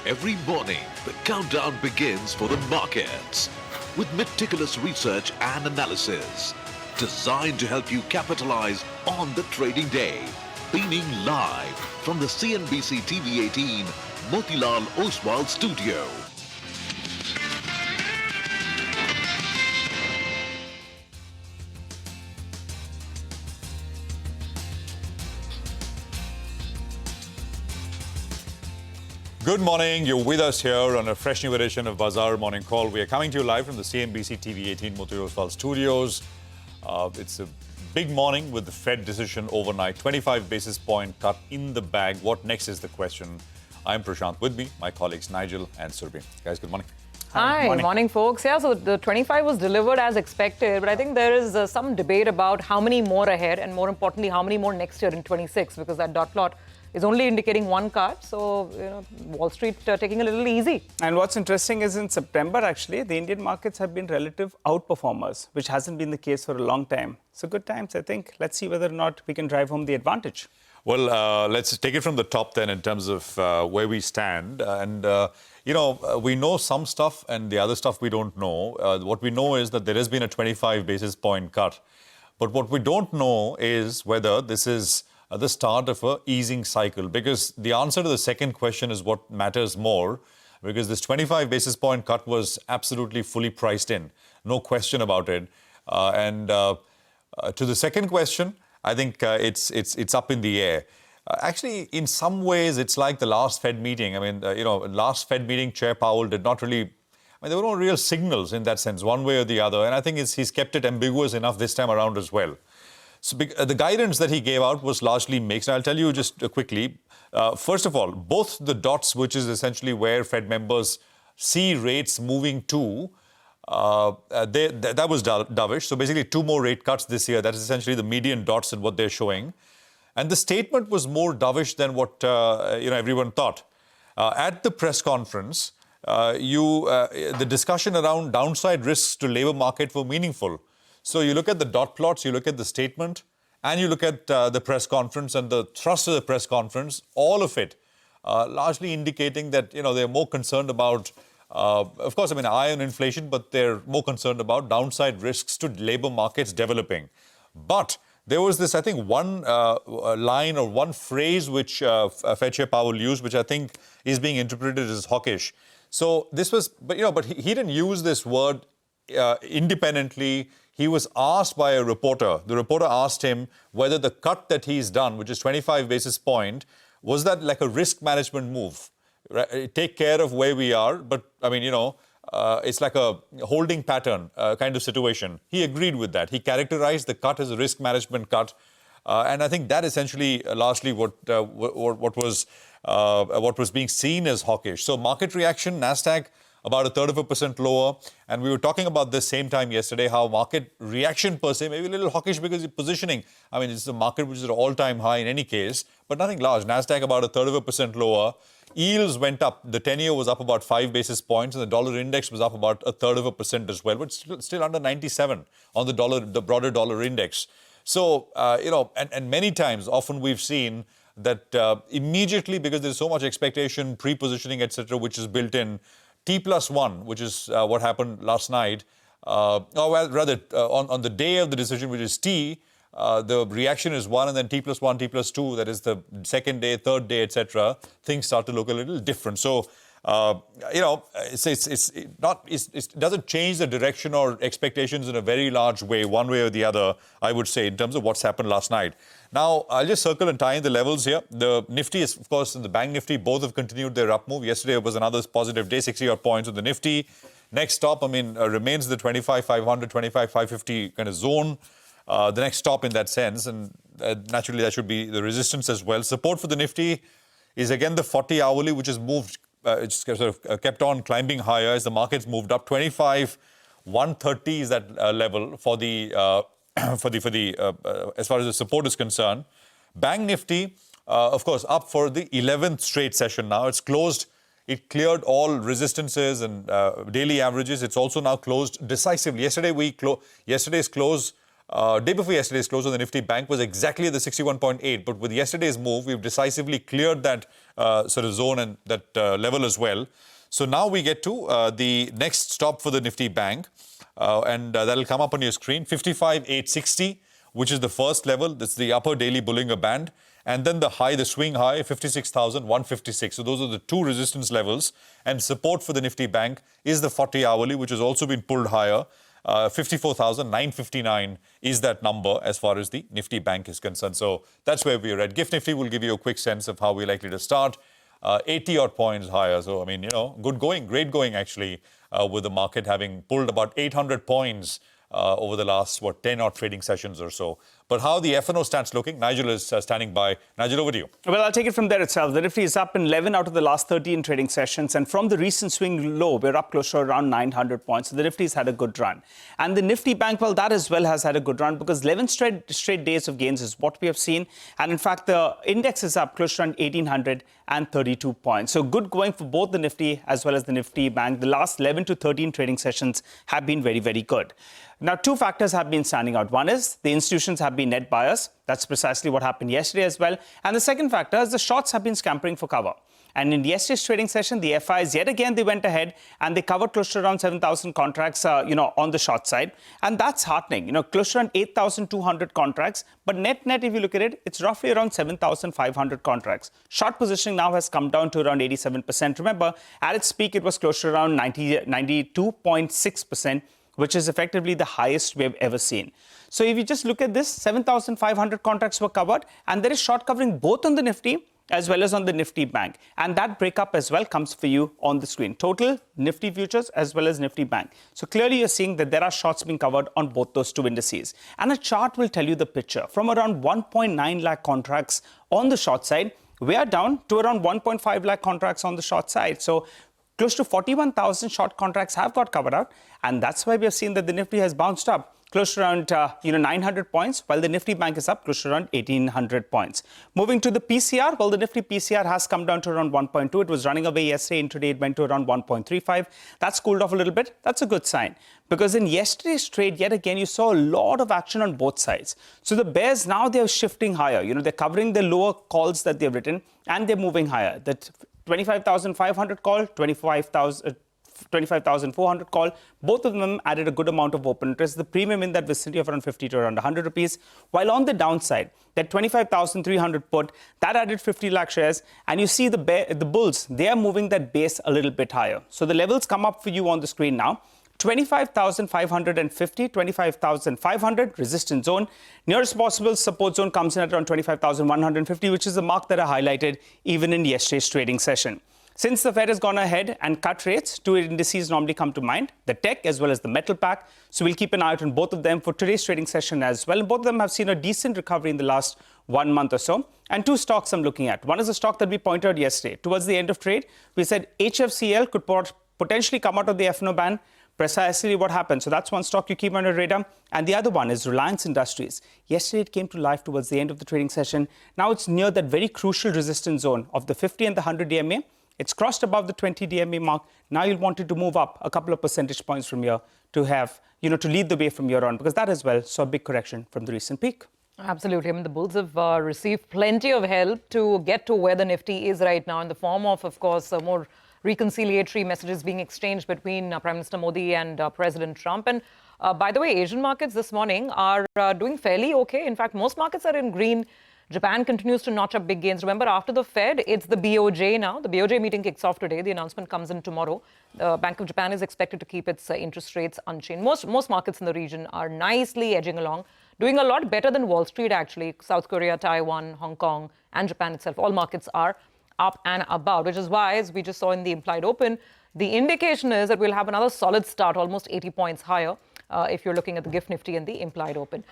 Every morning, the countdown begins for the markets with meticulous research and analysis designed to help you capitalize on the trading day. Beaming live from the CNBC TV 18 Motilal Oswal studio. Good morning. You're with us here on a fresh new edition of Bazaar Morning Call. We are coming to you live from the CNBC TV 18 Motilal Oswal studios. It's a big morning with the Fed decision overnight. 25 basis point cut in the bag. What next is the question. I'm Prashant. With me, my colleagues Nigel and Surbhi. Guys, good morning. Hi, morning folks. Yeah, so the 25 was delivered as expected, but I think there is some debate about how many more ahead and more importantly, how many more next year in 26 because that dot plot is only indicating one cut. So, Wall Street taking a little easy. And what's interesting is in September, actually, the Indian markets have been relative outperformers, which hasn't been the case for a long time. So good times, I think. Let's see whether or not we can drive home the advantage. Well, let's take it from the top then in terms of where we stand. We know some stuff and the other stuff we don't know. What we know is that there has been a 25 basis point cut. But what we don't know is whether this is the start of an easing cycle, because the answer to the second question is what matters more, because this 25 basis point cut was absolutely fully priced in, no question about it. To the second question, I think it's up in the air. Actually, in some ways, it's like the last Fed meeting. I mean, last Fed meeting, Chair Powell did not really, there were no real signals in that sense, one way or the other. And I think he's kept it ambiguous enough this time around as well. So the guidance that he gave out was largely mixed. I'll tell you just quickly. First of all, both the dots, which is essentially where Fed members see rates moving to, that was dovish. So basically 2 more rate cuts this year. That is essentially the median dots and what they're showing. And the statement was more dovish than what everyone thought. At the press conference, the discussion around downside risks to labor market were meaningful. So you look at the dot plots, you look at the statement, and you look at the press conference and the thrust of the press conference, all of it largely indicating that, they're more concerned about, of course, eye on inflation, but they're more concerned about downside risks to labor markets developing. But there was this, I think, one line or one phrase which Fed Chair Powell used, which I think is being interpreted as hawkish. So this was, but he didn't use this word independently. He was asked by a reporter. The reporter asked him whether the cut that he's done, which is 25 basis point, was that like a risk management move? Right? Take care of where we are, but it's like a holding pattern kind of situation. He agreed with that. He characterized the cut as a risk management cut, and I think that essentially largely what was being seen as hawkish. So market reaction, Nasdaq about 0.33% lower, and we were talking about this same time yesterday how market reaction per se may be a little hawkish because it's positioning. It's a market which is at an all-time high in any case, but nothing large. Nasdaq about 0.33% lower. Yields went up. The 10-year was up about 5 basis points, and the dollar index was up about 0.33% as well, but still under 97 on the broader dollar index. So, and many times, often we've seen that immediately, because there's so much expectation, pre-positioning, etc., which is built in, T+1, which is what happened last night, on the day of the decision, which is T, the reaction is 1, and then T+1, T+2, that is the second day, third day, etc. Things start to look a little different. So, it doesn't change the direction or expectations in a very large way, one way or the other, I would say, in terms of what's happened last night. Now, I'll just circle and tie in the levels here. The Nifty is, of course, and the Bank Nifty, both have continued their up move. Yesterday was another positive day, 60-odd points on the Nifty. Next stop, remains the 25,500, 25,550 kind of zone. The next stop in that sense, and naturally that should be the resistance as well. Support for the Nifty is again the 40-hourly, which has moved, it's sort of kept on climbing higher as the markets moved up. 25,130 is that level for the as far as the support is concerned. Bank Nifty, of course, up for the 11th straight session now. It's closed. It cleared all resistances and daily averages. It's also now closed decisively. Yesterday's close, day before yesterday's close on the Nifty Bank was exactly at the 61.8. But with yesterday's move, we've decisively cleared that sort of zone and that level as well. So now we get to the next stop for the Nifty Bank, and that'll come up on your screen, 55,860, which is the first level. That's the upper daily Bollinger Band. And then the high, the swing high, 56,156. So those are the two resistance levels. And support for the Nifty Bank is the 40 hourly, which has also been pulled higher. 54,959 is that number as far as the Nifty Bank is concerned. So that's where we are at. GIFT Nifty will give you a quick sense of how we're likely to start. 80 odd points higher. So, I mean, good going, great going actually, with the market having pulled about 800 points over the last, 10 odd trading sessions or so. But how the F&O stats looking? Nigel is standing by. Nigel, over to you. Well, I'll take it from there itself. The Nifty is up in 11 out of the last 13 trading sessions. And from the recent swing low, we're up close to around 900 points. So the Nifty's had a good run. And the Nifty Bank, well, that as well has had a good run because 11 straight days of gains is what we have seen. And in fact, the index is up close to around 1,832 points. So good going for both the Nifty as well as the Nifty Bank. The last 11 to 13 trading sessions have been very, very good. Now, two factors have been standing out. One is the institutions have been net buyers. That's precisely what happened yesterday as well. And the second factor is the shorts have been scampering for cover. And in yesterday's trading session, the FIs, yet again, they went ahead and they covered close to around 7,000 contracts, on the short side. And that's heartening, close to around 8,200 contracts. But net, if you look at it, it's roughly around 7,500 contracts. Short positioning now has come down to around 87%. Remember, at its peak, it was close to around 92.6%. Which is effectively the highest we have ever seen. So if you just look at this, 7,500 contracts were covered, and there is short covering both on the Nifty as well as on the Nifty Bank. And that breakup as well comes for you on the screen. Total Nifty futures as well as Nifty Bank. So clearly you're seeing that there are shorts being covered on both those two indices. And a chart will tell you the picture. From around 1.9 lakh contracts on the short side, we are down to around 1.5 lakh contracts on the short side. So close to 41,000 short contracts have got covered out, and that's why we have seen that the Nifty has bounced up close to around 900 points, while the Nifty Bank is up close to around 1,800 points. Moving to the PCR, well, the Nifty PCR has come down to around 1.2. It was running away yesterday, and today it went to around 1.35. That's cooled off a little bit. That's a good sign, because in yesterday's trade, yet again, you saw a lot of action on both sides. So the bears now, they're shifting higher. They're covering the lower calls that they've written, and they're moving higher. That 25,500 call, 25,400 call. Both of them added a good amount of open interest. The premium in that vicinity of around 50 to around 100 rupees. While on the downside, that 25,300 put, that added 50 lakh shares. And you see the bulls, they are moving that base a little bit higher. So the levels come up for you on the screen now. 25,550, 25,500 resistance zone. Nearest possible support zone comes in at around 25,150, which is the mark that I highlighted even in yesterday's trading session. Since the Fed has gone ahead and cut rates, two indices normally come to mind, the tech as well as the metal pack. So we'll keep an eye out on both of them for today's trading session as well. Both of them have seen a decent recovery in the last 1 month or so. And two stocks I'm looking at. One is a stock that we pointed out yesterday. Towards the end of trade, we said HFCL could potentially come out of the F&O ban. Precisely what happened. So that's one stock you keep on your radar. And the other one is Reliance Industries. Yesterday, it came to life towards the end of the trading session. Now it's near that very crucial resistance zone of the 50 and the 100 DMA. It's crossed above the 20 DMA mark. Now you'll want it to move up a couple of percentage points from here to have, to lead the way from here on, because that as well saw a big correction from the recent peak. Absolutely. I mean, the bulls have received plenty of help to get to where the Nifty is right now in the form of course, more reconciliatory messages being exchanged between Prime Minister Modi and President Trump. And by the way, Asian markets this morning are doing fairly okay. In fact, most markets are in green. Japan continues to notch up big gains. Remember, after the Fed, it's the BOJ now. The BOJ meeting kicks off today. The announcement comes in tomorrow. The Bank of Japan is expected to keep its interest rates unchanged. Most markets in the region are nicely edging along, doing a lot better than Wall Street, actually. South Korea, Taiwan, Hong Kong, and Japan itself. All markets are up and about, which is why, as we just saw in the implied open, the indication is that we'll have another solid start, almost 80 points higher, if you're looking at the GIFT Nifty and the implied open.